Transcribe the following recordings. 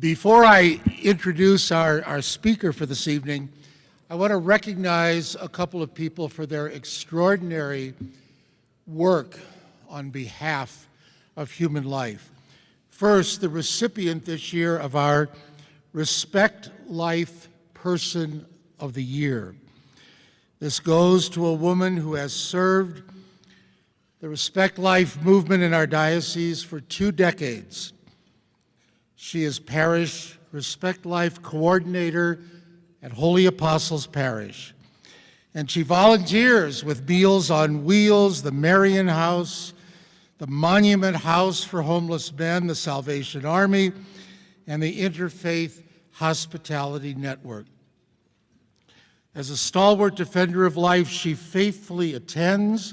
Before I introduce our speaker for this evening, I want to recognize a couple of people for their extraordinary work on behalf of human life. First, the recipient this year of our Respect Life Person of the Year. This goes to a woman who has served the Respect Life movement in our diocese for 2 decades. She is Parish Respect Life Coordinator at Holy Apostles Parish. And she volunteers with Meals on Wheels, the Marian House, the Monument House for Homeless Men, the Salvation Army, and the Interfaith Hospitality Network. As a stalwart defender of life, she faithfully attends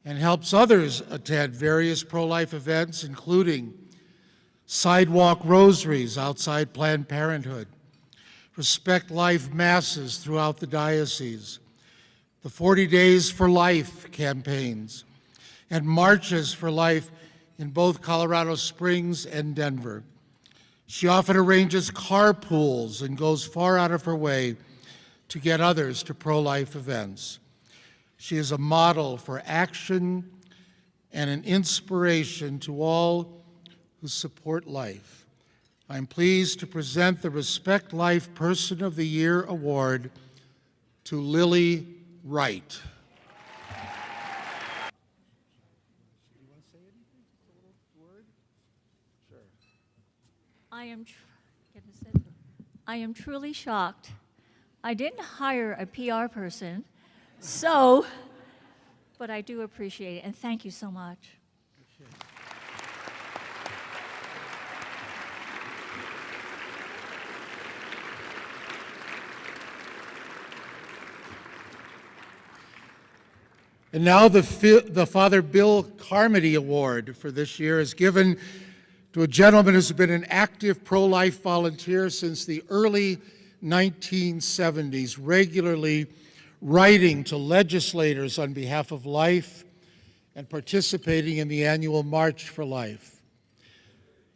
and helps others attend various pro-life events, including sidewalk rosaries outside Planned Parenthood, Respect Life masses throughout the diocese, the 40 Days for Life campaigns, and marches for life in both Colorado Springs and Denver. She often arranges carpools and goes far out of her way to get others to pro-life events. She is a model for action and an inspiration to all who support life. I'm pleased to present the Respect Life Person of the Year Award to Lily Wright. I am truly shocked. I didn't hire a PR person, but I do appreciate it, and thank you so much. And now the Father Bill Carmody Award for this year is given to a gentleman who's been an active pro-life volunteer since the early 1970s, regularly writing to legislators on behalf of life and participating in the annual March for Life.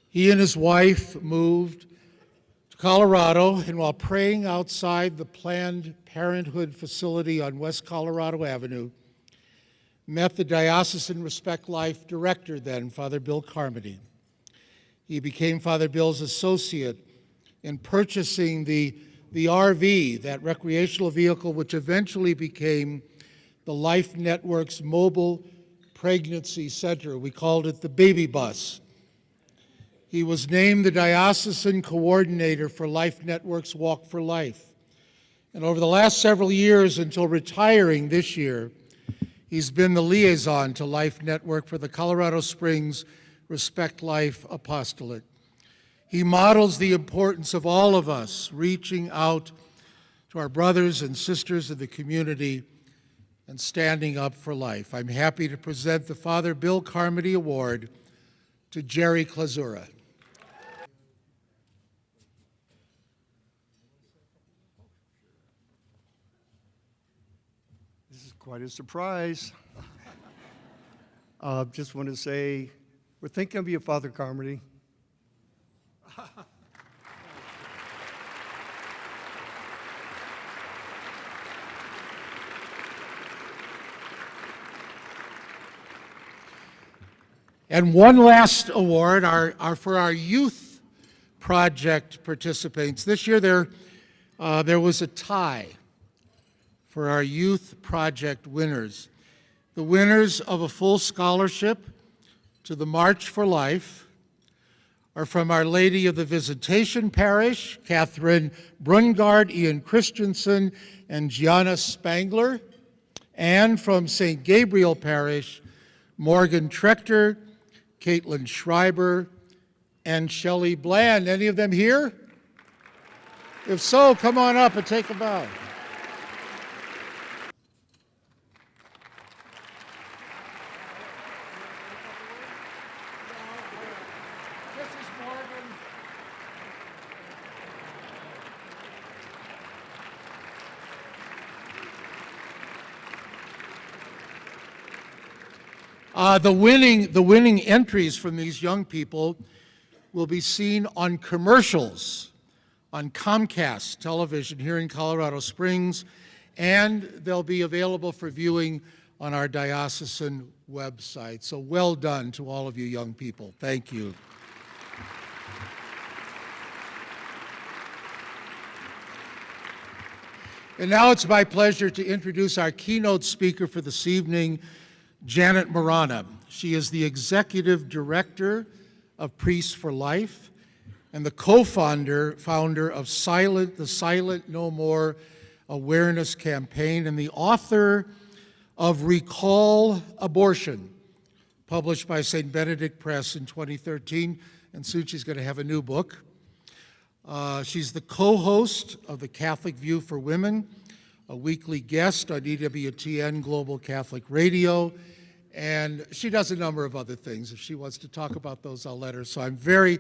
He and his wife moved to Colorado, and while praying outside the Planned Parenthood facility on West Colorado Avenue, met the Diocesan Respect Life director then, Father Bill Carmody. He became Father Bill's associate in purchasing the RV, that recreational vehicle which eventually became the Life Network's mobile pregnancy center. We called it the baby bus. He was named the diocesan coordinator for Life Network's Walk for Life. And over the last several years, until retiring this year, he's been the liaison to Life Network for the Colorado Springs Respect Life Apostolate. He models the importance of all of us reaching out to our brothers and sisters in the community and standing up for life. I'm happy to present the Father Bill Carmody Award to Jerry Klazura. This is quite a surprise. Just want to say, we're thinking of you, Father Carmody. And one last award are for our youth project participants. This year there was a tie for our youth project winners. The winners of a full scholarship to the March for Life are from Our Lady of the Visitation Parish, Catherine Brungard, Ian Christensen, and Gianna Spangler, and from St. Gabriel Parish, Morgan Trechter, Caitlin Schreiber, and Shelley Bland. Any of them here? If so, come on up and take a bow. The winning entries from these young people will be seen on commercials on Comcast television here in Colorado Springs, and they'll be available for viewing on our diocesan website. So well done to all of you young people. Thank you. And now it's my pleasure to introduce our keynote speaker for this evening, Janet Morana. She is the Executive Director of Priests for Life and the co-founder of the Silent No More Awareness Campaign, and the author of Recall Abortion, published by St. Benedict Press in 2013. And Suchi's going to have a new book. She's the co-host of The Catholic View for Women, a weekly guest on EWTN Global Catholic Radio, and she does a number of other things. If she wants to talk about those, I'll let her. So I'm very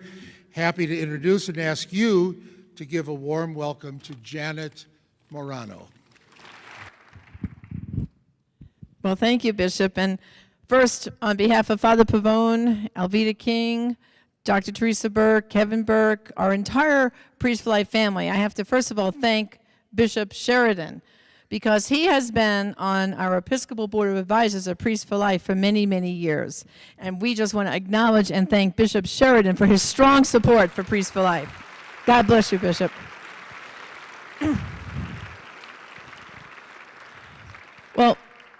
happy to introduce and ask you to give a warm welcome to Janet Morana. Well, thank you, Bishop. And first, on behalf of Father Pavone, Alvita King, Dr. Teresa Burke, Kevin Burke, our entire Priest for Life family, I have to first of all thank Bishop Sheridan, because he has been on our Episcopal Board of Advisors of Priest for Life for many, many years. And we just want to acknowledge and thank Bishop Sheridan for his strong support for Priest for Life. God bless you, Bishop. Well,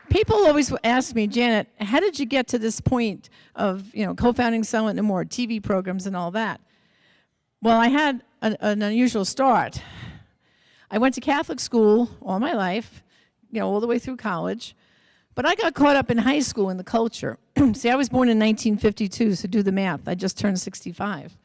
people always ask me, Janet, how did you get to this point of, co-founding Silent No More, TV programs and all that? Well, I had an unusual start. I went to Catholic school all my life, all the way through college, but I got caught up in high school in the culture. See, I was born in 1952, so do the math. I just turned 65.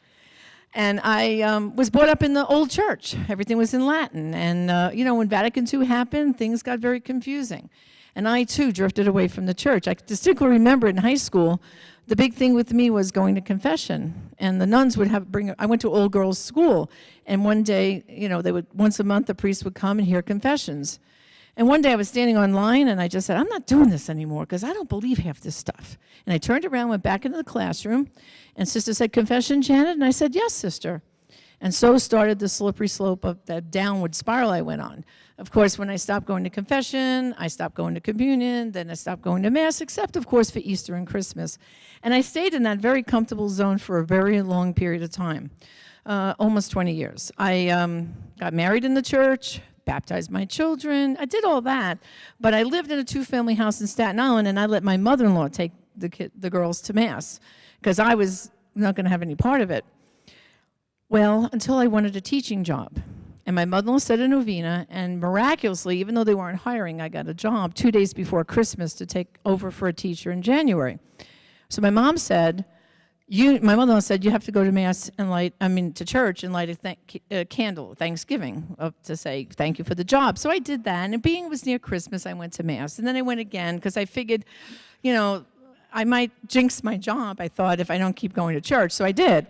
And I was brought up in the old church. Everything was in Latin. And, when Vatican II happened, things got very confusing. And I, too, drifted away from the church. I distinctly remember in high school, the big thing with me was going to confession. And the nuns would I went to old girls' school. And one day, once a month, the priest would come and hear confessions. And one day I was standing online, and I just said, I'm not doing this anymore, because I don't believe half this stuff. And I turned around, went back into the classroom, and Sister said, confession, Janet? And I said, yes, Sister. And so started the slippery slope of that downward spiral I went on. Of course, when I stopped going to confession, I stopped going to communion, then I stopped going to Mass, except, of course, for Easter and Christmas. And I stayed in that very comfortable zone for a very long period of time, almost 20 years. I got married in the church, baptized my children. I did all that, but I lived in a two-family house in Staten Island, and I let my mother-in-law take the girls to Mass, because I was not going to have any part of it. Well, until I wanted a teaching job. And my mother-in-law said a novena, and miraculously, even though they weren't hiring, I got a job 2 days before Christmas to take over for a teacher in January. So my mom said, my mother-in-law said, you have to go to Mass and to church and light a candle, Thanksgiving, to say thank you for the job. So I did that, and being it was near Christmas, I went to Mass. And then I went again, because I figured, I might jinx my job, I thought, if I don't keep going to church. So I did.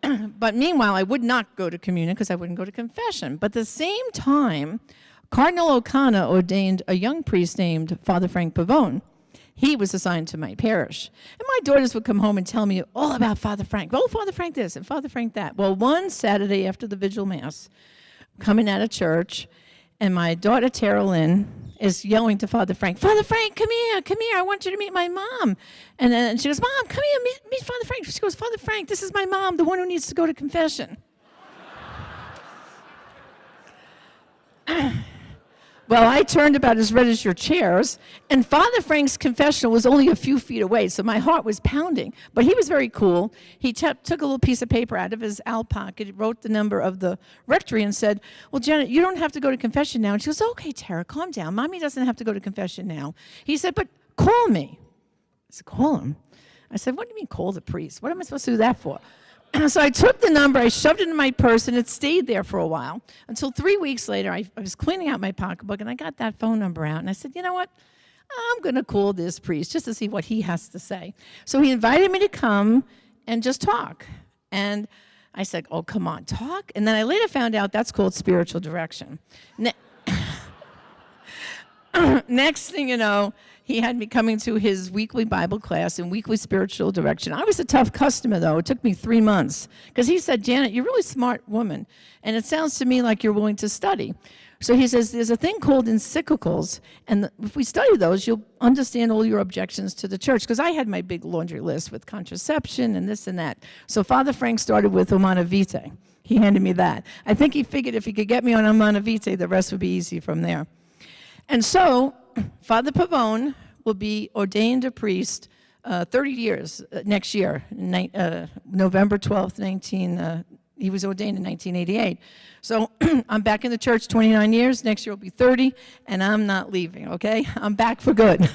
But meanwhile, I would not go to communion because I wouldn't go to confession. But at the same time, Cardinal O'Connor ordained a young priest named Father Frank Pavone. He was assigned to my parish. And my daughters would come home and tell me all about Father Frank. Oh, Father Frank this and Father Frank that. Well, one Saturday after the Vigil Mass, coming out of church, and my daughter, Tara Lynn, is yelling to Father Frank, Father Frank, come here, I want you to meet my mom. And then she goes, Mom, come here, meet Father Frank. She goes, Father Frank, this is my mom, the one who needs to go to confession. Well, I turned about as red as your chairs, and Father Frank's confessional was only a few feet away, so my heart was pounding. But he was very cool. He took a little piece of paper out of his out pocket, wrote the number of the rectory, and said, well, Janet, you don't have to go to confession now. And she goes, okay, Tara, calm down. Mommy doesn't have to go to confession now. He said, but call me. I said, call him? I said, what do you mean call the priest? What am I supposed to do that for? So I took the number, I shoved it in my purse, and it stayed there for a while, until 3 weeks later, I was cleaning out my pocketbook, and I got that phone number out, and I said, you know what? I'm going to call this priest just to see what he has to say. So he invited me to come and just talk. And I said, oh, come on, talk? And then I later found out that's called spiritual direction. Next thing you know, he had me coming to his weekly Bible class and weekly spiritual direction. I was a tough customer, though. It took me 3 months because he said, Janet, you're a really smart woman, and it sounds to me like you're willing to study. So he says, there's a thing called encyclicals, and if we study those, you'll understand all your objections to the church, because I had my big laundry list with contraception and this and that. So Father Frank started with Humana Vitae. He handed me that. I think he figured if he could get me on Humana Vitae, the rest would be easy from there. And so Father Pavone will be ordained a priest 30 years next year, November 12th, he was ordained in 1988. So I'm back in the church 29 years. Next year will be 30, and I'm not leaving, okay? I'm back for good.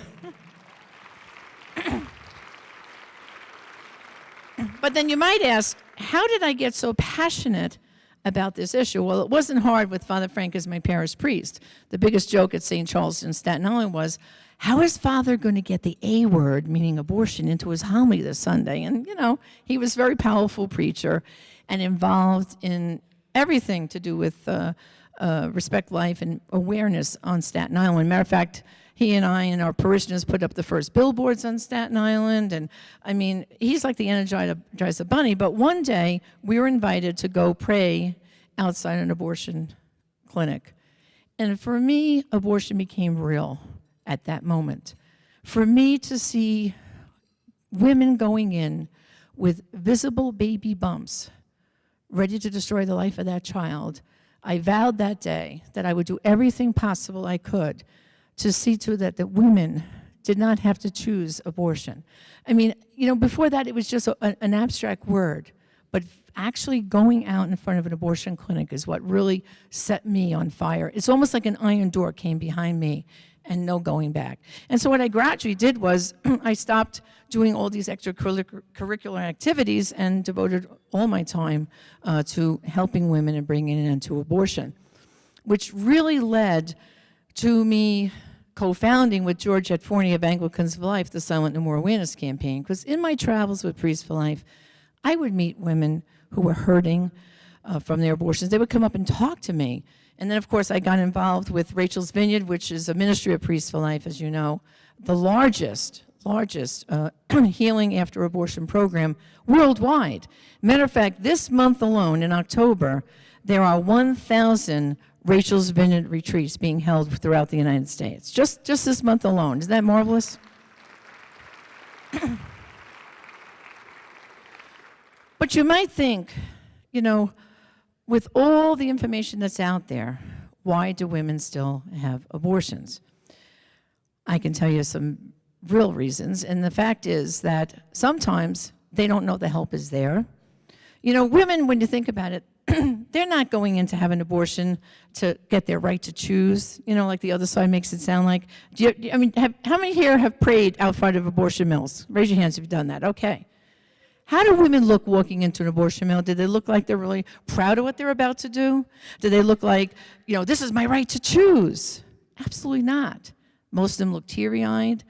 But then you might ask, how did I get so passionate about this issue? Well, it wasn't hard with Father Frank as my parish priest. The biggest joke at St. Charles in Staten Island was, how is Father going to get the A word, meaning abortion, into his homily this Sunday? And, he was a very powerful preacher and involved in everything to do with Respect Life and awareness on Staten Island. Matter of fact, he and I and our parishioners put up the first billboards on Staten Island. And, he's like the Energizer Bunny. But one day, we were invited to go pray outside an abortion clinic. And for me, abortion became real at that moment. For me to see women going in with visible baby bumps, ready to destroy the life of that child, I vowed that day that I would do everything possible I could to see to that the women did not have to choose abortion. Before that, it was just an abstract word, but actually going out in front of an abortion clinic is what really set me on fire. It's almost like an iron door came behind me and no going back. And so what I gradually did was I stopped doing all these extracurricular activities and devoted all my time to helping women and bringing an end to abortion, which really led to me co-founding with Georgette Forney of Anglicans for Life the Silent No More Awareness campaign. Because in my travels with Priests for Life, I would meet women who were hurting from their abortions. They would come up and talk to me. And then, of course, I got involved with Rachel's Vineyard, which is a ministry of Priests for Life, as you know, the largest healing after abortion program worldwide. Matter of fact, this month alone, in October, there are 1,000 Rachel's Vineyard retreats being held throughout the United States. Just this month alone. Isn't that marvelous? But you might think, with all the information that's out there, why do women still have abortions? I can tell you some real reasons, and the fact is that sometimes they don't know the help is there. Women, when you think about it, they're not going in to have an abortion to get their right to choose, like the other side makes it sound like. How many here have prayed outside of abortion mills? Raise your hands if you've done that. Okay. How do women look walking into an abortion mill? Do they look like they're really proud of what they're about to do? Do they look like, this is my right to choose? Absolutely not. Most of them look teary-eyed,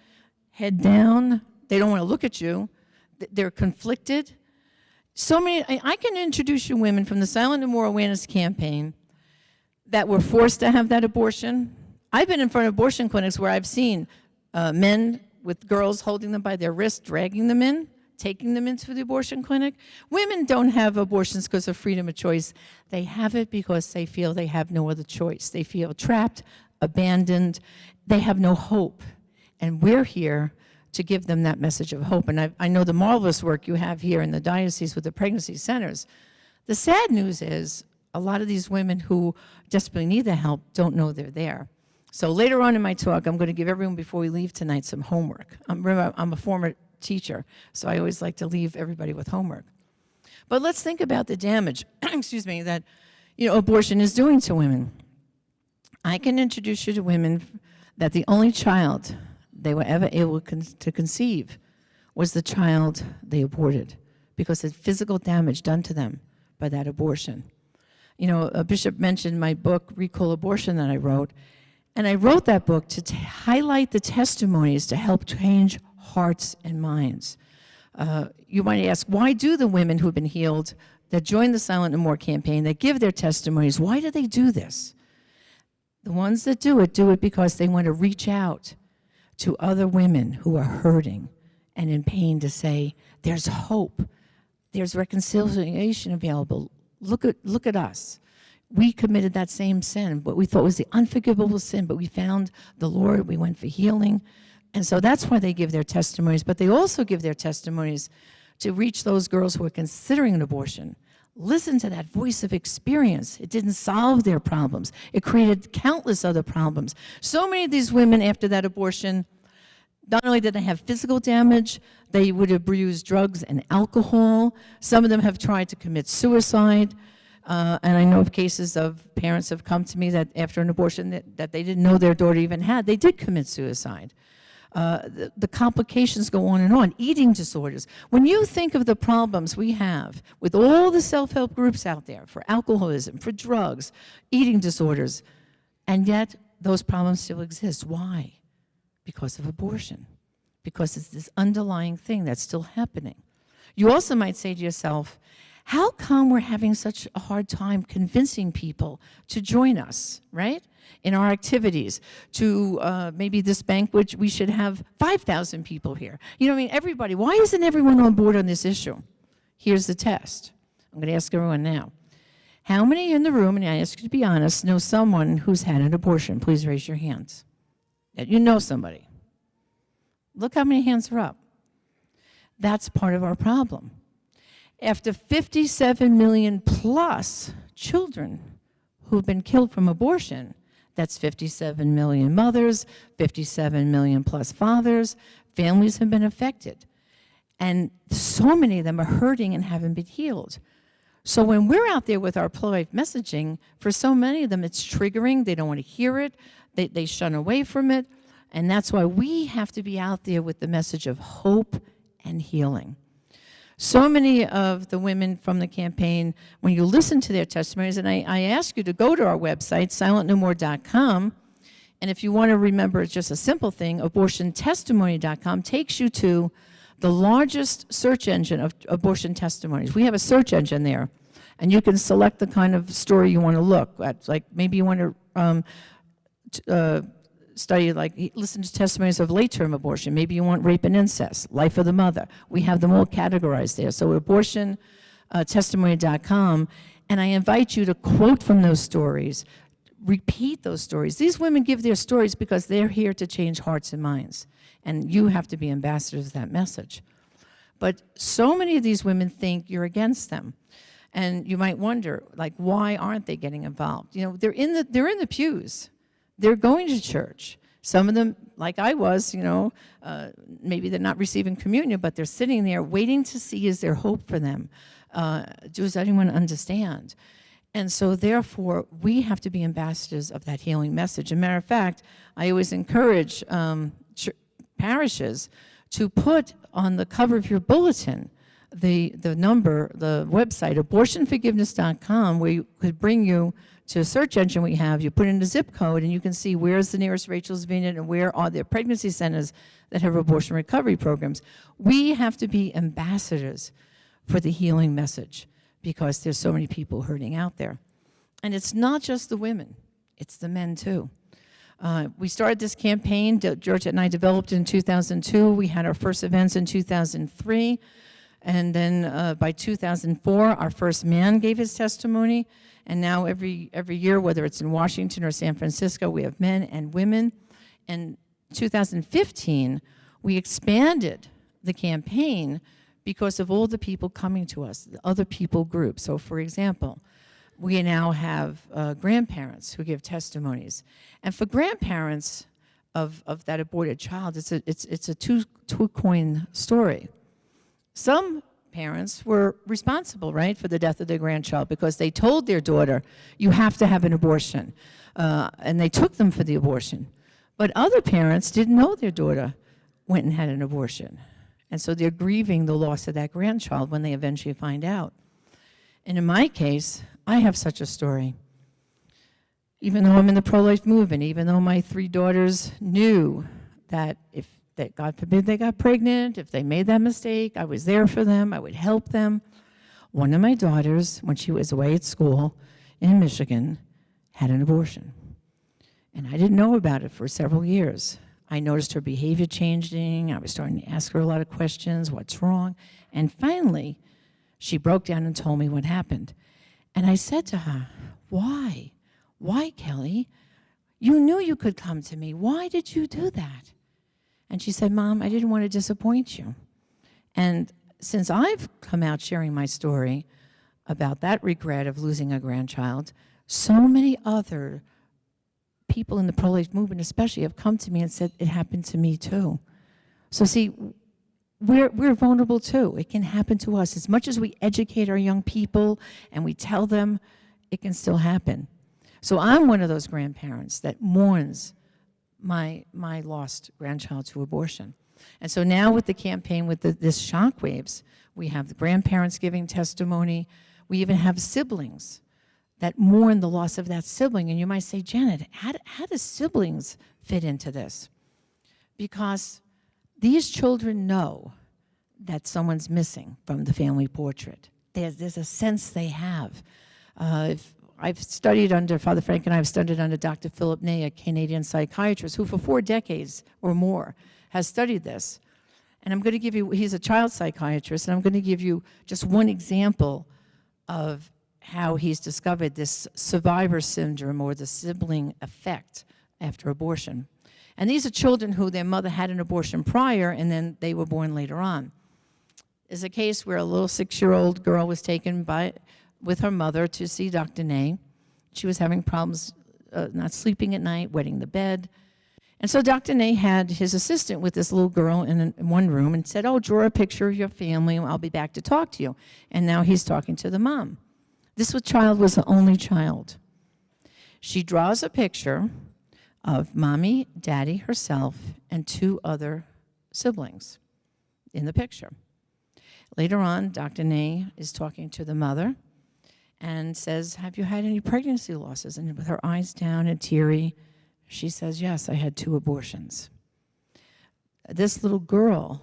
head down. They don't want to look at you. They're conflicted. I can introduce you women from the Silent No More Awareness campaign that were forced to have that abortion. I've been in front of abortion clinics where I've seen men with girls holding them by their wrist, dragging them in, taking them into the abortion clinic. Women don't have abortions because of freedom of choice. They have it because they feel they have no other choice. They feel trapped, abandoned. They have no hope. And we're here to give them that message of hope. And I know the marvelous work you have here in the diocese with the pregnancy centers. The sad news is a lot of these women who desperately need the help don't know they're there. So later on in my talk, I'm going to give everyone, before we leave tonight, some homework. I'm a former teacher, so I always like to leave everybody with homework. But let's think about the damage, that abortion is doing to women. I can introduce you to women that the only child they were ever able to conceive was the child they aborted because of physical damage done to them by that abortion. A bishop mentioned my book, Recall Abortion, that I wrote, and I wrote that book to highlight the testimonies to help change hearts and minds. You might ask, why do the women who have been healed that join the Silent No More campaign, that give their testimonies, why do they do this? The ones that do it because they want to reach out to other women who are hurting and in pain to say, there's hope, there's reconciliation available. Look at us. We committed that same sin, what we thought was the unforgivable sin, but we found the Lord, we went for healing. And so that's why they give their testimonies, but they also give their testimonies to reach those girls who are considering an abortion. Listen to that voice of experience. It didn't solve their problems. It created countless other problems. So many of these women after that abortion, not only did they have physical damage, they would abuse drugs and alcohol. Some of them have tried to commit suicide. And I know of cases of parents have come to me that after an abortion that they didn't know their daughter even had, they did commit suicide. The complications go on and on. Eating disorders. When you think of the problems we have with all the self-help groups out there for alcoholism, for drugs, eating disorders, and yet those problems still exist. Why? Because of abortion. Because it's this underlying thing that's still happening. You also might say to yourself, how come we're having such a hard time convincing people to join us, right? In our activities, to maybe this banquet, we should have 5,000 people here. You know what I mean? Everybody, why isn't everyone on board on this issue? Here's the test. I'm going to ask everyone now. How many in the room, and I ask you to be honest, know someone who's had an abortion? Please raise your hands. That you know somebody. Look how many hands are up. That's part of our problem. After 57 million plus children who've been killed from abortion, that's 57 million mothers, 57 million plus fathers, families have been affected. And so many of them are hurting and haven't been healed. So when we're out there with our pro-life messaging, for so many of them it's triggering, they don't want to hear it, they shun away from it, and that's why we have to be out there with the message of hope and healing. So many of the women from the campaign, when you listen to their testimonies, and I ask you to go to our website, silentnomore.com, and if you want to remember, it's just a simple thing, abortiontestimony.com takes you to the largest search engine of abortion testimonies. We have a search engine there, and you can select the kind of story you want to look at. Like maybe you want to study, like listen to testimonies of late-term abortion. Maybe you want rape and incest, life of the mother. We have them all categorized there. So abortiontestimony.com, and I invite you to quote from those stories, repeat those stories. These women give their stories because they're here to change hearts and minds, and you have to be ambassadors of that message. But so many of these women think you're against them. And you might wonder, like, why aren't they getting involved? You know, they're in the pews. They're going to church. Some of them, like I was, you know, maybe they're not receiving communion, but they're sitting there waiting to see, is there hope for them? Does anyone understand? And so therefore, we have to be ambassadors of that healing message. As a matter of fact, I always encourage parishes to put on the cover of your bulletin the number, the website, abortionforgiveness.com, where you could bring you to a search engine we have. You put in the zip code and you can see where's the nearest Rachel's Vineyard and where are there pregnancy centers that have abortion recovery programs. We have to be ambassadors for the healing message because there's so many people hurting out there. And it's not just the women, it's the men too. We started this campaign, Georgia and I developed in 2002. We had our first events in 2003. And then by 2004, our first man gave his testimony. And now every year, whether it's in Washington or San Francisco, we have men and women. And 2015, we expanded the campaign because of all the people coming to us, the other people groups. So for example, we now have grandparents who give testimonies. And for grandparents of that aborted child, it's a two-coin story. Some parents were responsible, right, for the death of their grandchild because they told their daughter, you have to have an abortion, and they took them for the abortion. But other parents didn't know their daughter went and had an abortion, and so they're grieving the loss of that grandchild when they eventually find out. And in my case, I have such a story. Even though I'm in the pro-life movement, even though my 3 daughters knew that that God forbid they got pregnant, if they made that mistake, I was there for them, I would help them. One of my daughters, when she was away at school in Michigan, had an abortion. And I didn't know about it for several years I noticed her behavior changing. I was starting to ask her a lot of questions. What's wrong? And finally, she broke down and told me what happened. And I said to her, why? Why, Kelly? You knew you could come to me. Why did you do that? And she said, Mom, I didn't want to disappoint you. And since I've come out sharing my story about that regret of losing a grandchild, so many other people in the pro-life movement especially have come to me and said, it happened to me too. So see, we're vulnerable too. It can happen to us. As much as we educate our young people and we tell them, it can still happen. So I'm one of those grandparents that mourns my lost grandchild to abortion. And so now with the campaign, with this shockwaves, we have the grandparents giving testimony. We even have siblings that mourn the loss of that sibling. And you might say, Janet, how do siblings fit into this? Because these children know that someone's missing from the family portrait. There's a sense they have. I've studied under, Father Frank and I have studied under Dr. Philip Ney, a Canadian psychiatrist, who for 4 decades or more has studied this. And I'm going to give you, he's a child psychiatrist, and I'm going to give you just one example of how he's discovered this survivor syndrome or the sibling effect after abortion. And these are children who their mother had an abortion prior and then they were born later on. There's a case where a little 6-year-old girl was taken with her mother to see Dr. Ney. She was having problems not sleeping at night, wetting the bed. And so Dr. Ney had his assistant with this little girl in one room and said, oh, draw a picture of your family and I'll be back to talk to you. And now he's talking to the mom. This child was the only child. She draws a picture of mommy, daddy, herself, and 2 other siblings in the picture. Later on, Dr. Ney is talking to the mother and says, have you had any pregnancy losses? And with her eyes down and teary, she says, yes, I had 2 abortions. This little girl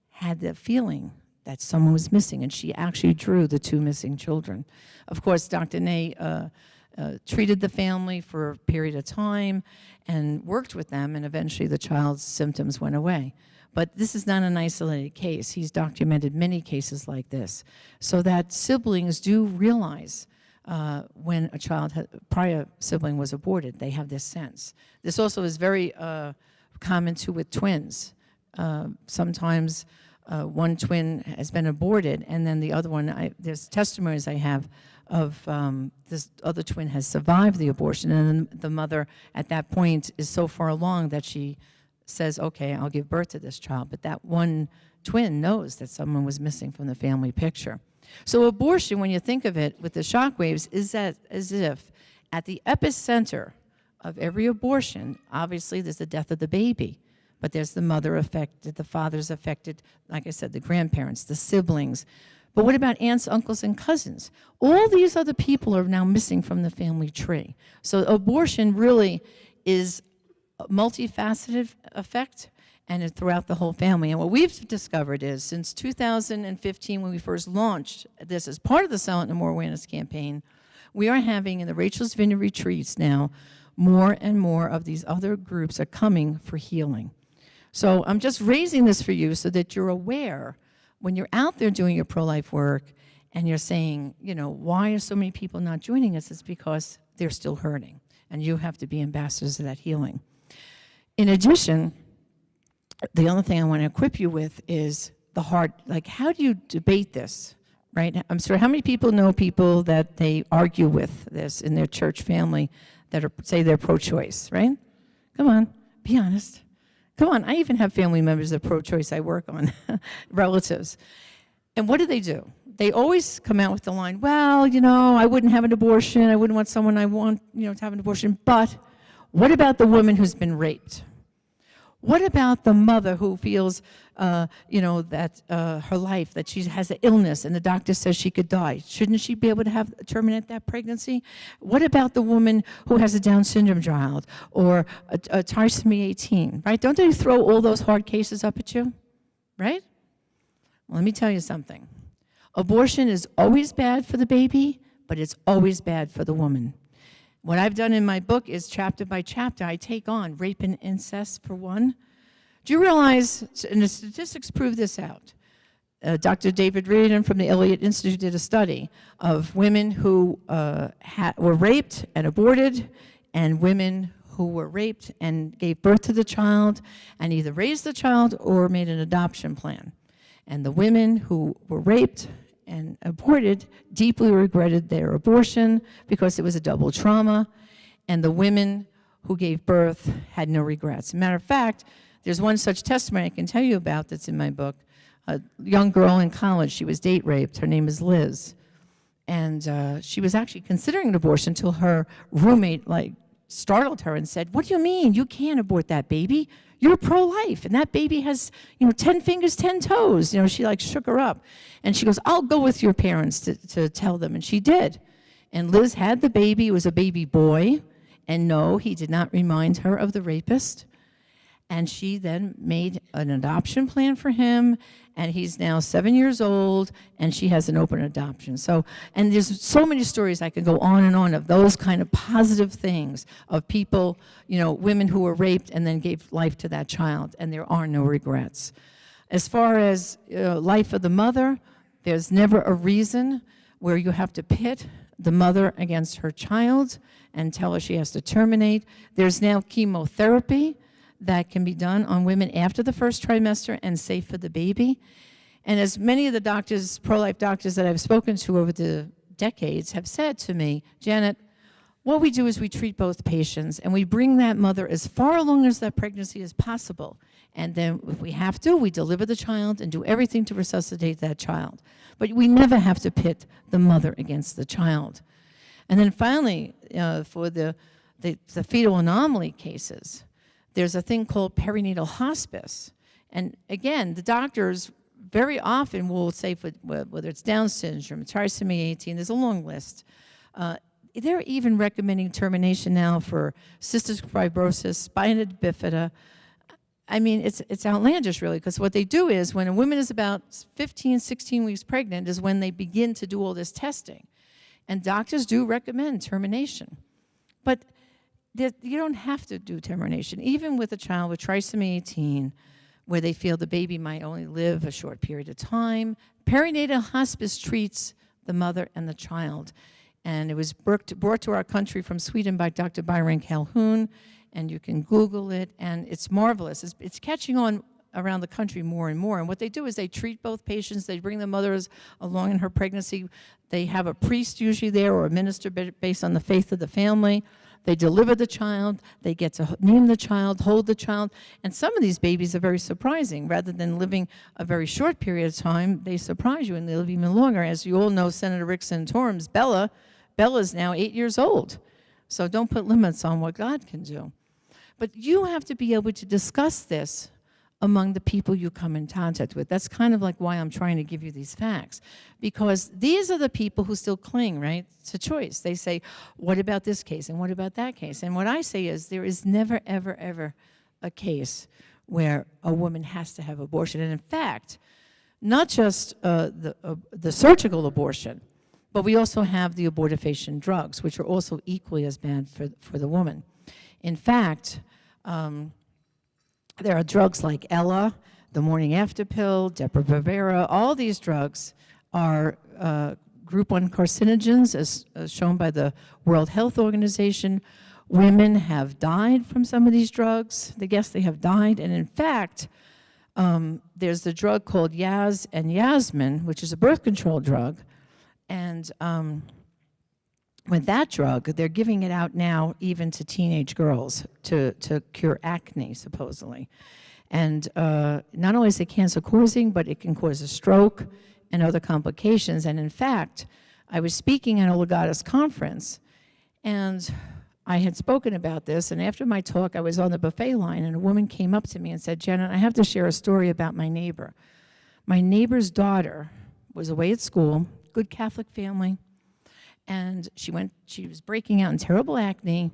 had the feeling that someone was missing, and she actually drew the 2 missing children. Of course, Dr. Ney treated the family for a period of time and worked with them, and eventually the child's symptoms went away. But this is not an isolated case. He's documented many cases like this, so that siblings do realize when a prior sibling was aborted. They have this sense. This also is very common too with twins. Sometimes one twin has been aborted, and then the other one, there's testimonies I have of this other twin has survived the abortion, and then the mother at that point is so far along that she says, okay, I'll give birth to this child. But that one twin knows that someone was missing from the family picture. So abortion, when you think of it with the shockwaves, is that as if at the epicenter of every abortion, obviously there's the death of the baby, but there's the mother affected, the father's affected, like I said, the grandparents, the siblings. But what about aunts, uncles, and cousins? All these other people are now missing from the family tree. So abortion really is a multifaceted effect, and it's throughout the whole family. And what we've discovered is, since 2015, when we first launched this as part of the Silent No More Awareness campaign, we are having in the Rachel's Vineyard retreats now, more and more of these other groups are coming for healing. So I'm just raising this for you so that you're aware when you're out there doing your pro-life work and you're saying, you know, why are so many people not joining us? It's because they're still hurting, and you have to be ambassadors of that healing. In addition, the other thing I want to equip you with is the heart, like, how do you debate this, right? I'm sorry, how many people know people that they argue with this in their church family that are, say they're pro-choice, right? Come on, be honest. Come on, I even have family members that are pro-choice I work on, relatives. And what do? They always come out with the line, well, you know, I wouldn't have an abortion, I wouldn't want someone I want, you know, to have an abortion, but what about the woman who's been raped? What about the mother who feels, you know, that her life, that she has an illness and the doctor says she could die? Shouldn't she be able to terminate that pregnancy? What about the woman who has a Down syndrome child or a trisomy 18, right? Don't they throw all those hard cases up at you, right? Well, let me tell you something. Abortion is always bad for the baby, but it's always bad for the woman. What I've done in my book is chapter by chapter, I take on rape and incest for one, Do you realize, and the statistics prove this out, Dr. David Reardon from the Elliott Institute did a study of women who were raped and aborted, and women who were raped and gave birth to the child and either raised the child or made an adoption plan. And the women who were raped and aborted deeply regretted their abortion because it was a double trauma, and the women who gave birth had no regrets. Matter of fact, there's one such testimony I can tell you about that's in my book. A young girl in college, she was date raped. Her name is Liz. And she was actually considering an abortion until her roommate startled her and said, "What do you mean? You can't abort that baby. You're pro-life, and that baby has, 10 fingers, 10 toes." She shook her up. And she goes, "I'll go with your parents to tell them." And she did. And Liz had the baby. It was a baby boy. And no, he did not remind her of the rapist. And she then made an adoption plan for him, and he's now 7 years old, and she has an open adoption. And there's so many stories I could go on and on of those kind of positive things of people, women who were raped and then gave life to that child, and there are no regrets. As far as life of the mother, there's never a reason where you have to pit the mother against her child and tell her she has to terminate. There's now chemotherapy that can be done on women after the first trimester and safe for the baby. And as many of the doctors, pro-life doctors that I've spoken to over the decades have said to me, "Janet, what we do is we treat both patients and we bring that mother as far along as that pregnancy as possible. And then if we have to, we deliver the child and do everything to resuscitate that child. But we never have to pit the mother against the child." And then finally, for the fetal anomaly cases, there's a thing called perinatal hospice. And again, the doctors very often will say, whether it's Down syndrome, trisomy 18, there's a long list. They're even recommending termination now for cystic fibrosis, spina bifida. I mean, it's outlandish, really, because what they do is when a woman is about 15, 16 weeks pregnant is when they begin to do all this testing. And doctors do recommend termination. But you don't have to do termination. Even with a child with trisomy 18, where they feel the baby might only live a short period of time, perinatal hospice treats the mother and the child. And it was brought to our country from Sweden by Dr. Byron Calhoun, and you can Google it, and it's marvelous. It's catching on around the country more and more. And what they do is they treat both patients. They bring the mothers along in her pregnancy. They have a priest usually there or a minister based on the faith of the family. They deliver the child, they get to name the child, hold the child, and some of these babies are very surprising. Rather than living a very short period of time, they surprise you and they live even longer. As you all know, Senator Rick Santorum's Bella's now 8 years old. So don't put limits on what God can do. But you have to be able to discuss this among the people you come in contact with. That's kind of like why I'm trying to give you these facts. Because these are the people who still cling, right, to choice. They say, what about this case and what about that case? And what I say is there is never, ever, ever a case where a woman has to have abortion. And in fact, not just the surgical abortion, but we also have the abortifacient drugs, which are also equally as bad for the woman. In fact, there are drugs like Ella, the morning after pill, Depo-Provera. All these drugs are group 1 carcinogens, as shown by the World Health Organization. Women have died from some of these drugs. Yes, they have died. And in fact, there's the drug called Yaz and Yasmin, which is a birth control drug. And with that drug, they're giving it out now even to teenage girls to cure acne, supposedly. And not only is it cancer-causing, but it can cause a stroke and other complications. And in fact, I was speaking at a Legatus conference, and I had spoken about this, and after my talk, I was on the buffet line, and a woman came up to me and said, "Janet, I have to share a story about my neighbor. My neighbor's daughter was away at school, good Catholic family, and she was breaking out in terrible acne,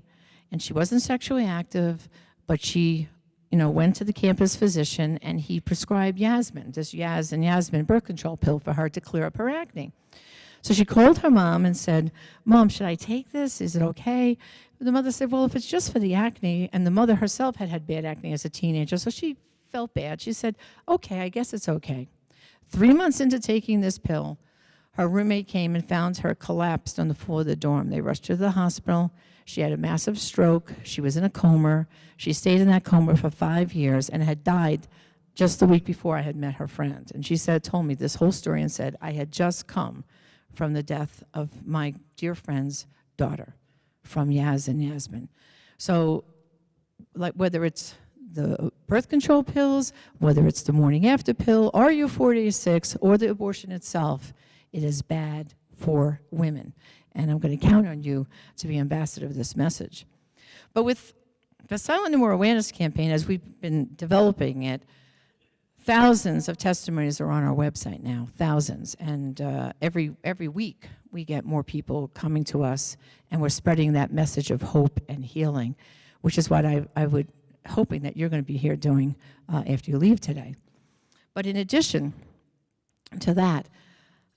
and she wasn't sexually active, but she, went to the campus physician, and he prescribed Yasmin, this Yaz and Yasmin birth control pill for her to clear up her acne. So she called her mom and said, "Mom, should I take this? Is it okay?" The mother said, "Well, if it's just for the acne," and the mother herself had bad acne as a teenager, so she felt bad. She said, okay, I guess it's okay. 3 months into taking this pill, her roommate came and found her collapsed on the floor of the dorm. They rushed her to the hospital. She had a massive stroke. She was in a coma. She stayed in that coma for 5 years and had died just the week before I had met her friend. And she told me this whole story and said, I had just come from the death of my dear friend's daughter, from Yaz and Yasmin. So, like, whether it's the birth control pills, whether it's the morning after pill, RU486, or the abortion itself, it is bad for women. And I'm going to count on you to be ambassador of this message. But with the Silent No More Awareness campaign, as we've been developing it, thousands of testimonies are on our website now, thousands. And every week we get more people coming to us, and we're spreading that message of hope and healing, which is what I would hoping that you're going to be here doing after you leave today. But in addition to that,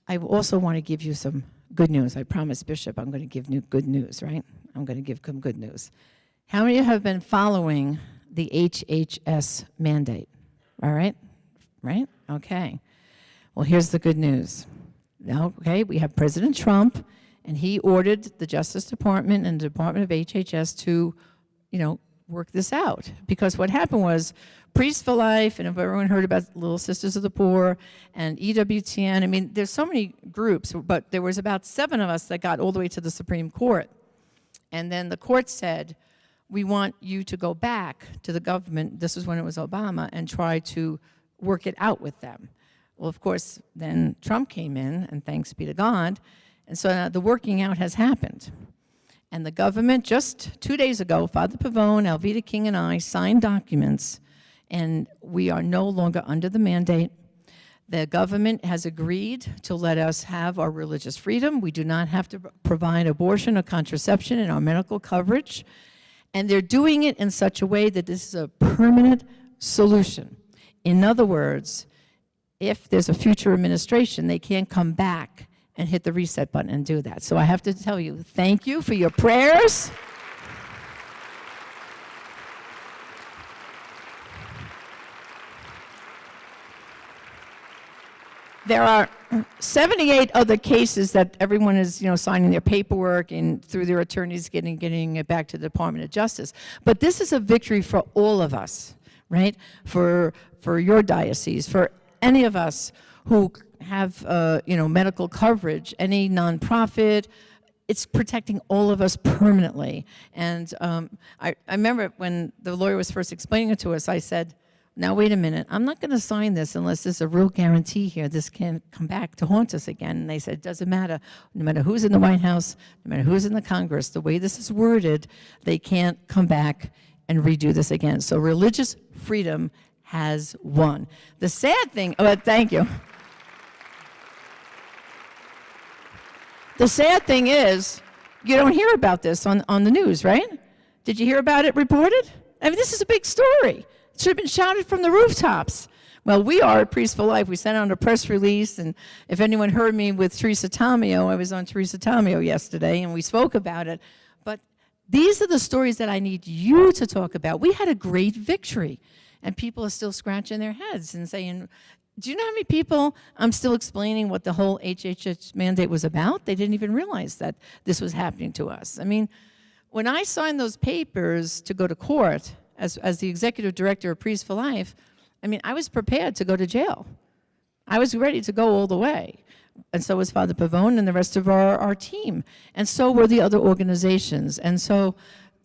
I also want to give you some good news. I promised Bishop I'm going to give good news, right? I'm going to give him good news. How many have been following the HHS mandate? All right? Right? Okay. Well, here's the good news. Now, okay, we have President Trump, and he ordered the Justice Department and the Department of HHS to, work this out. Because what happened was Priests for Life, and if everyone heard about Little Sisters of the Poor and EWTN, I mean, there's so many groups, but there was about 7 of us that got all the way to the Supreme Court. And then the court said, we want you to go back to the government, this is when it was Obama, and try to work it out with them. Well, of course, then Trump came in, and thanks be to God, and so now the working out has happened. And the government, just 2 days ago, Father Pavone, Alveda King, and I signed documents, and we are no longer under the mandate. The government has agreed to let us have our religious freedom. We do not have to provide abortion or contraception in our medical coverage. And they're doing it in such a way that this is a permanent solution. In other words, if there's a future administration, they can't come back and hit the reset button and do that. So I have to tell you, thank you for your prayers. There are 78 other cases that everyone is, signing their paperwork and through their attorneys getting it back to the Department of Justice. But this is a victory for all of us, right? For your diocese, for any of us who have, medical coverage, any nonprofit. It's protecting all of us permanently. And I remember when the lawyer was first explaining it to us, I said, now wait a minute, I'm not going to sign this unless there's a real guarantee here this can't come back to haunt us again. And they said, it doesn't matter. No matter who's in the White House, no matter who's in the Congress, the way this is worded, they can't come back and redo this again. So religious freedom has won. The sad thing, thank you. The sad thing is, you don't hear about this on the news, right? Did you hear about it reported? I mean, this is a big story. It should have been shouted from the rooftops. Well, we are at Priests for Life. We sent out a press release, and if anyone heard me with Teresa Tomeo, I was on Teresa Tomeo yesterday, and we spoke about it. But these are the stories that I need you to talk about. We had a great victory, and people are still scratching their heads and saying, do you know how many people I'm still explaining what the whole HHS mandate was about? They didn't even realize that this was happening to us. I mean, when I signed those papers to go to court as the executive director of Priests for Life, I mean, I was prepared to go to jail. I was ready to go all the way. And so was Father Pavone and the rest of our team. And so were the other organizations. And so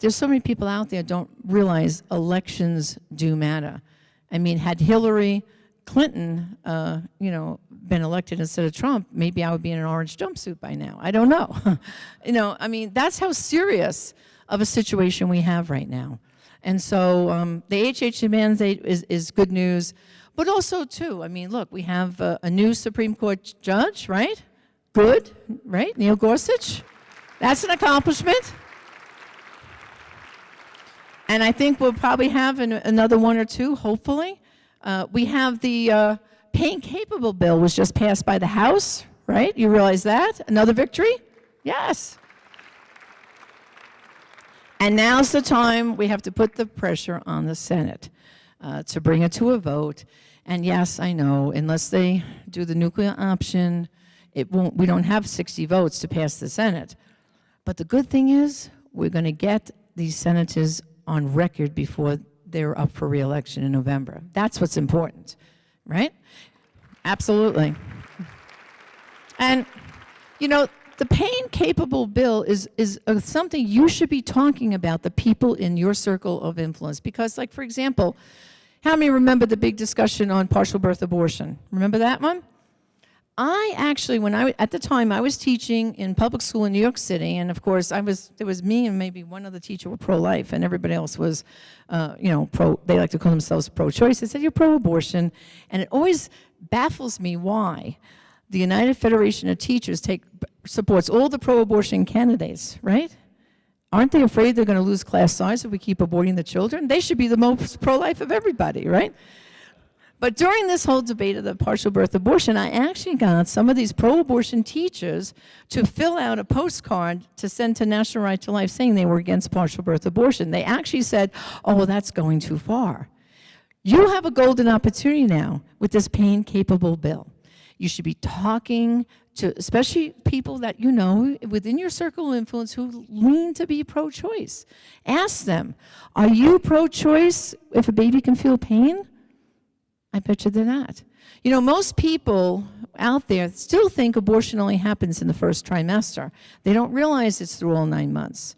there's so many people out there don't realize elections do matter. I mean, had Hillary Clinton, been elected instead of Trump, maybe I would be in an orange jumpsuit by now. I don't know. I mean, that's how serious of a situation we have right now. And so the HHS mandate is good news, but also, too, I mean, look, we have a new Supreme Court judge, right? Good, right? Neil Gorsuch. That's an accomplishment. And I think we'll probably have another one or two, hopefully. We have the pain-capable bill was just passed by the House, right? You realize that? Another victory? Yes. And now's the time we have to put the pressure on the Senate. to bring it to a vote. And yes, I know, unless they do the nuclear option, we don't have 60 votes to pass the Senate. But the good thing is, we're going to get these senators on record before they're up for re-election in November. That's what's important, right? Absolutely. And, you know, the pain-capable bill is something you should be talking about, the people in your circle of influence. Because, like, for example, how many remember the big discussion on partial birth abortion? Remember that one? I actually, at the time, I was teaching in public school in New York City, and of course, there was me and maybe one other teacher were pro-life, and everybody else was, they like to call themselves pro-choice. They said, you're pro-abortion, and it always baffles me why the United Federation of Teachers supports all the pro-abortion candidates, right? Aren't they afraid they're going to lose class size if we keep aborting the children? They should be the most pro-life of everybody, right? But during this whole debate of the partial birth abortion, I actually got some of these pro-abortion teachers to fill out a postcard to send to National Right to Life saying they were against partial birth abortion. They actually said, oh, well, that's going too far. You have a golden opportunity now with this pain-capable bill. You should be talking to especially people that you know within your circle of influence who lean to be pro-choice. Ask them, are you pro-choice if a baby can feel pain? I bet you they're not. You know, most people out there still think abortion only happens in the first trimester. They don't realize it's through all 9 months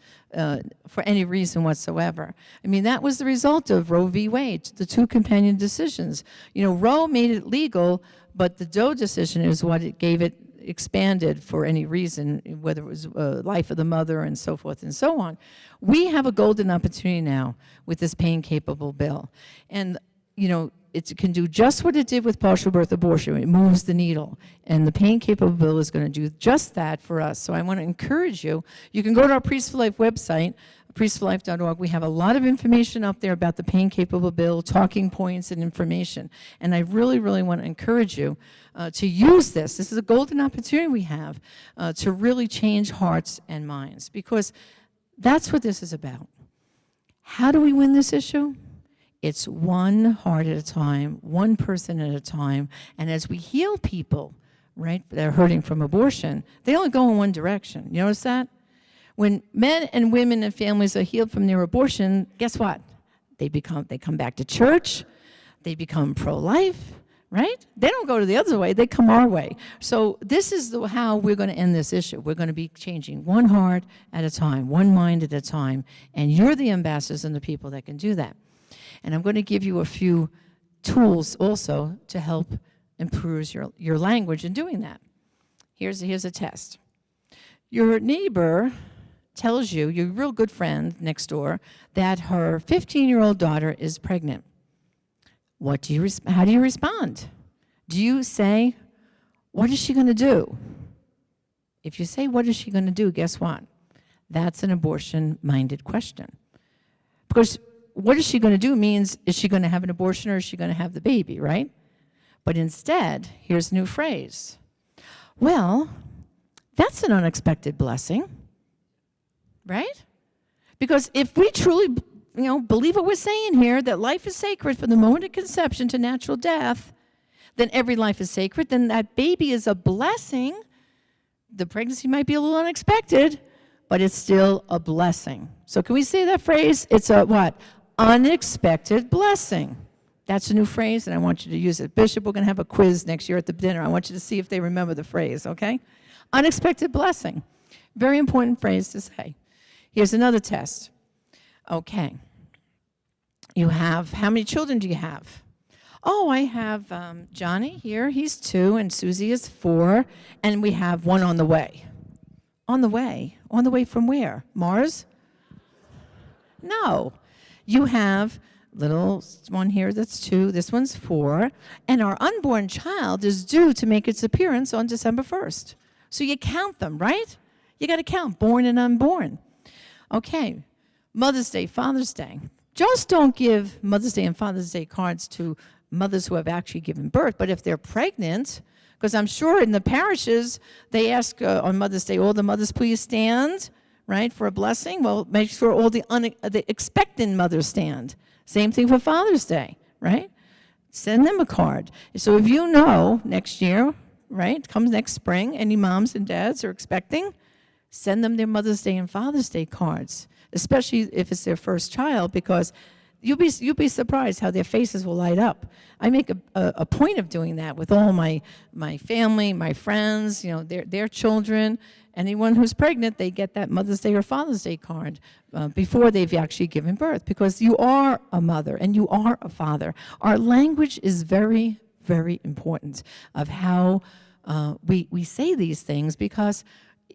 for any reason whatsoever. I mean, that was the result of Roe v. Wade, the two companion decisions. You know, Roe made it legal, but the Doe decision is what it gave it expanded for any reason, whether it was life of the mother and so forth and so on. We have a golden opportunity now with this pain-capable bill. And, you know, it can do just what it did with partial birth abortion. It moves the needle. And the pain-capable bill is going to do just that for us. So I want to encourage you. You can go to our Priests for Life website, priestsforlife.org. We have a lot of information up there about the pain-capable bill, talking points and information. And I really, really want to encourage you to use this. This is a golden opportunity we have to really change hearts and minds, because that's what this is about. How do we win this issue? It's one heart at a time, one person at a time. And as we heal people, right, that are hurting from abortion, they only go in one direction. You notice that? When men and women and families are healed from their abortion, guess what? They come back to church, they become pro-life, right? They don't go to the other way, they come our way. So this is how we're going to end this issue. We're going to be changing one heart at a time, one mind at a time, and you're the ambassadors and the people that can do that. And I'm going to give you a few tools also to help improve your language in doing that. Here's a test. Your neighbor tells you, your real good friend next door, that her 15-year-old daughter is pregnant. How do you respond? Do you say, what is she going to do? If you say, what is she going to do, guess what? That's an abortion-minded question. Because what is she going to do means, is she going to have an abortion or is she going to have the baby, right? But instead, here's a new phrase. Well, that's an unexpected blessing, right? Because if we truly, believe what we're saying here, that life is sacred from the moment of conception to natural death, then every life is sacred, then that baby is a blessing. The pregnancy might be a little unexpected, but it's still a blessing. So can we say that phrase? It's a what? Unexpected blessing. That's a new phrase, and I want you to use it. Bishop, we're going to have a quiz next year at the dinner. I want you to see if they remember the phrase, okay? Unexpected blessing. Very important phrase to say. Here's another test. Okay. You have, how many children do you have? Oh, I have Johnny here. He's 2, and Susie is 4, and we have one on the way. On the way? On the way from where? Mars? No. You have little one here that's 2, this one's 4, and our unborn child is due to make its appearance on December 1st. So you count them, right? You got to count born and unborn. Okay, Mother's Day, Father's Day. Just don't give Mother's Day and Father's Day cards to mothers who have actually given birth, but if they're pregnant, because I'm sure in the parishes, they ask on Mother's Day, all the mothers please stand, right, for a blessing. Well, make sure all the expectant mothers stand. Same thing for Father's Day, right? Send them a card. So if you know next year, right, comes next spring, any moms and dads are expecting, send them their Mother's Day and Father's Day cards, especially if it's their first child, because you'll be surprised how their faces will light up. I make a point of doing that with all my family, my friends, their children. Anyone who's pregnant, they get that Mother's Day or Father's Day card before they've actually given birth, because you are a mother and you are a father. Our language is very, very important of how we say these things, because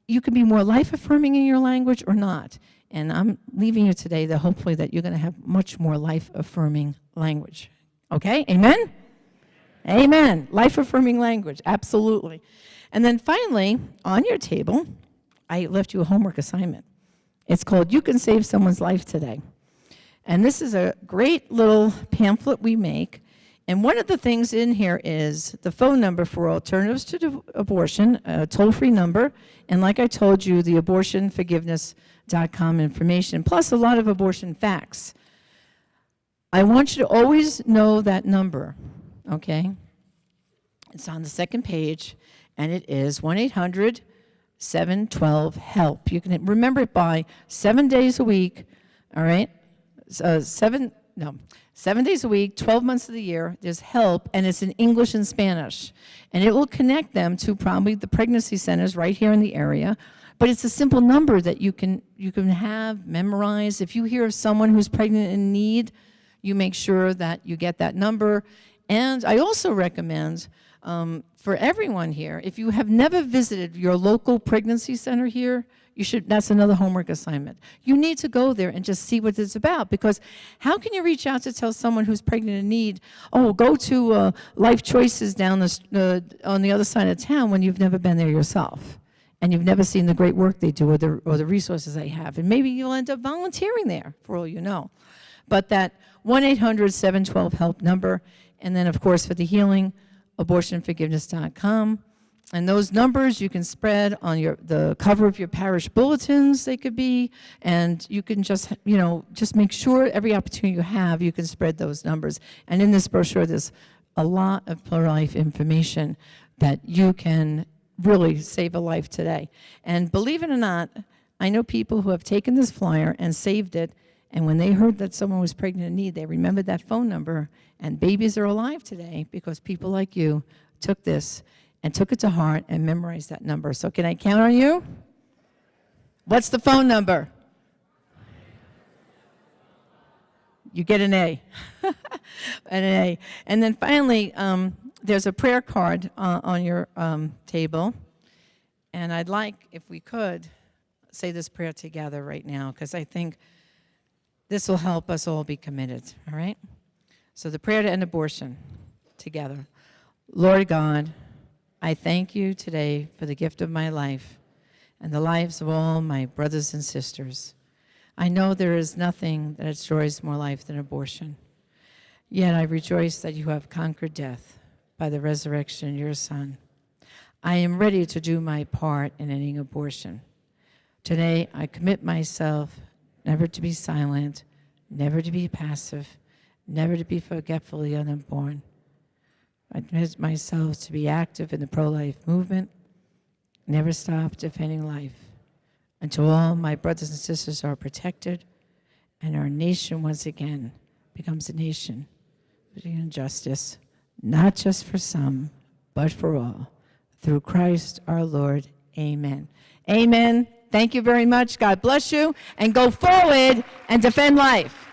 you can be more life-affirming in your language or not. And I'm leaving you today that hopefully that you're going to have much more life-affirming language. Okay? Amen? Amen. Life-affirming language. Absolutely. And then finally, on your table, I left you a homework assignment. It's called You Can Save Someone's Life Today. And this is a great little pamphlet we make. And one of the things in here is the phone number for Alternatives to Abortion, a toll-free number. And like I told you, the abortionforgiveness.com information, plus a lot of abortion facts. I want you to always know that number, okay? It's on the second page, and it is 1-800-712-HELP. You can remember it by 7 days a week, all right? 7 days a week, 12 months of the year, there's help, and it's in English and Spanish. And it will connect them to probably the pregnancy centers right here in the area. But it's a simple number that you can have memorized. If you hear of someone who's pregnant in need, you make sure that you get that number. And I also recommend for everyone here, if you have never visited your local pregnancy center here, that's another homework assignment. You need to go there and just see what it's about, because how can you reach out to tell someone who's pregnant in need, oh, go to Life Choices down on the other side of town, when you've never been there yourself and you've never seen the great work they do or the resources they have. And maybe you'll end up volunteering there, for all you know. But that 1-800-712-HELP number, and then, of course, for the healing, abortionforgiveness.com. And those numbers you can spread on the cover of your parish bulletins, they could be, and you can just make sure every opportunity you have, you can spread those numbers. And in this brochure, there's a lot of pro-life information that you can really save a life today. And believe it or not, I know people who have taken this flyer and saved it, and when they heard that someone was pregnant in need, they remembered that phone number, and babies are alive today because people like you took this and took it to heart and memorized that number. So can I count on you? What's the phone number? You get an A. An A. And then finally, there's a prayer card on your table. And I'd like, if we could, say this prayer together right now, because I think this will help us all be committed, all right? So the prayer to end abortion together. Lord God, I thank you today for the gift of my life and the lives of all my brothers and sisters. I know there is nothing that destroys more life than abortion. Yet I rejoice that you have conquered death by the resurrection of your Son. I am ready to do my part in ending abortion. Today I commit myself never to be silent, never to be passive, never to be forgetfully unborn. I commit myself to be active in the pro-life movement, never stop defending life, until all my brothers and sisters are protected and our nation once again becomes a nation of justice, not just for some, but for all. Through Christ our Lord, amen. Amen. Thank you very much. God bless you, and go forward and defend life.